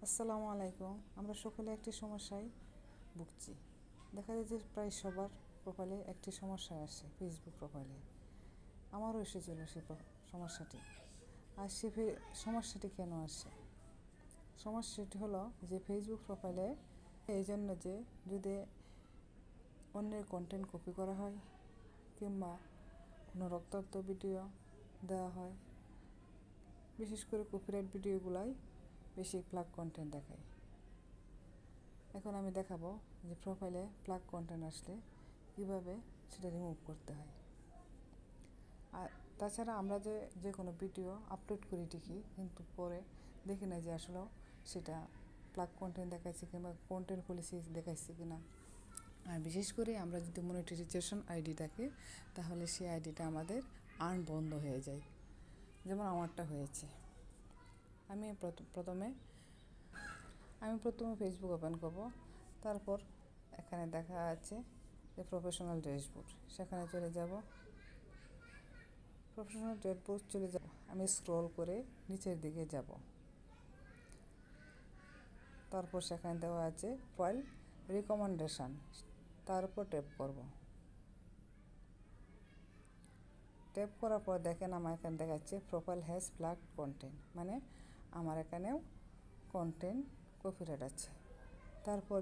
আসসালামু আলাইকুম। আমরা সকলে একটি সমস্যায় ভুগছি। দেখা যায় যে প্রায় সবার প্রোফাইলে একটি সমস্যা আসে, ফেসবুক প্রোফাইলে। আমারও এসেছিল সেই সমস্যাটি। আর সে সমস্যাটি কেন আসে? সমস্যাটি হলো যে ফেসবুক প্রোফাইলে এই জন্য যে যদি অন্যের কন্টেন্ট কপি করা হয় কিংবা কোনো রক্তাক্ত ভিডিও দেওয়া হয়, বিশেষ করে কপিরাইট ভিডিওগুলাই বেশি প্লাগ কন্টেন্ট দেখায়। এখন আমি দেখাবো যে প্রোফাইলে প্লাগ কন্টেন্ট আসলে কীভাবে সেটা রিমুভ করতে হয়। আর তাছাড়া আমরা যে কোনো ভিডিও আপলোড করি ঠিকই, কিন্তু পরে দেখি না যে আসলেও সেটা প্লাগ কন্টেন্ট দেখাইছে কিংবা কন্টেন্ট পলিসি দেখাইছে কিনা। আর বিশেষ করে আমরা যদি মনিটাইজেশন আইডি থাকে, তাহলে সেই আইডিটা আমাদের আর্ন বন্ধ হয়ে যায়, যেমন আমারটা হয়েছে। আমি প্রথমে ফেসবুক ওপেন করব। তারপর এখানে দেখা আছে যে প্রফেশনাল ড্যাশবোর্ড, সেখানে চলে যাব। প্রফেশনাল ড্যাশবোর্ড চলে যাব, আমি স্ক্রল করে নিচের দিকে যাব। তারপর সেখানে দেওয়া আছে ফাইল রিকমেন্ডেশন, তার উপর ট্যাপ করব। ট্যাপ করার পর দেখেন আমার এখানে দেখাচ্ছে প্রোফাইল হ্যাজ প্লাগ কন্টেন্ট, মানে আমার এখানেও কন্টেন্ট কপিরাইট আছে। তারপর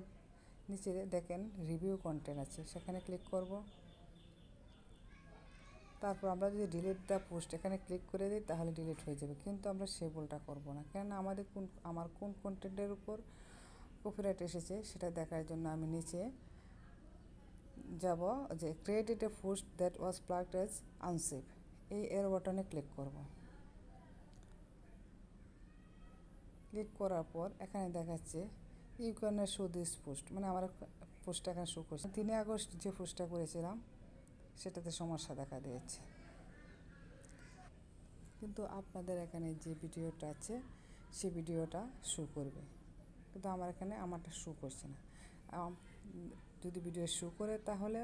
নিচে দেখেন রিভিউ কন্টেন্ট আছে, সেখানে ক্লিক করব। তারপর আমরা যদি ডিলিট দ্য পোস্ট এখানে ক্লিক করে দিই, তাহলে ডিলিট হয়ে যাবে। কিন্তু আমরা সে ভুলটা করব না, কেননা আমার কোন কন্টেন্টের উপর কপিরাইট এসেছে সেটা দেখার জন্য আমি নিচে যাব, যে created A post that was plugged as unsafe, এই এর বাটনে ক্লিক করব। ক্লিক করার পর এখানে দেখাচ্ছে you can show this post, মানে আমার পোস্টটা এখানে শো করছে। 3 আগস্ট যে পোস্টটা করেছিলাম সেটাতে সমস্যা দেখা দিয়েছে। কিন্তু আপনাদের এখানে যে ভিডিওটা আছে সেই ভিডিওটা শো করবে, কিন্তু আমার এখানে আমারটা শো করছে না। যদি ভিডিও শো করে তাহলে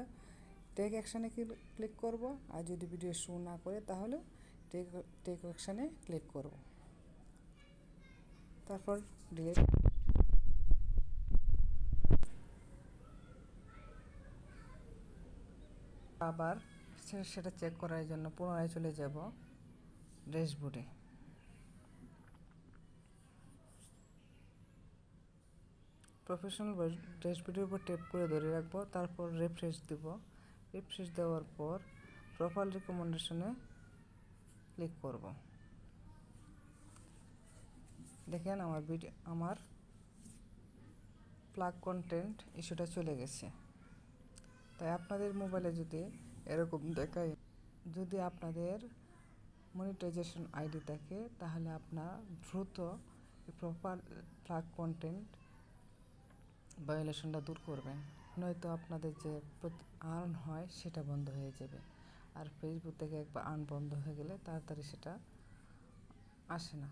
টেক অ্যাকশানে ক্লিক করব, আর যদি ভিডিও শো না করে তাহলে টেক অ্যাকশানে ক্লিক করব। তারপর ডিলিট। আবার সেটা চেক করার জন্য পুনরায় চলে যাব ড্যাশবোর্ডে। প্রফেশনাল ড্যাশবোর্ডের উপর ট্যাপ করে ধরে রাখবো, তারপর রিফ্রেশ দেব। রিফ্রেশ দেওয়ার পর প্রোফাইল রিকমেন্ডেশনে ক্লিক করব। দেখেন আমার প্লাগ কন্টেন্ট ইস্যুটা চলে গেছে। তাই আপনাদের মোবাইলে যদি এরকম দেখায়, যদি আপনাদের মনিটাইজেশন আইডি থাকে, তাহলে আপনার দ্রুত প্রপার প্লাগ কন্টেন্ট ভায়োলেশনটা দূর করবেন, নয়তো আপনাদের যে আর্ন হয় সেটা বন্ধ হয়ে যাবে। আর ফেসবুক থেকে একবার আর্ন বন্ধ হয়ে গেলে তাড়াতাড়ি সেটা আসে না।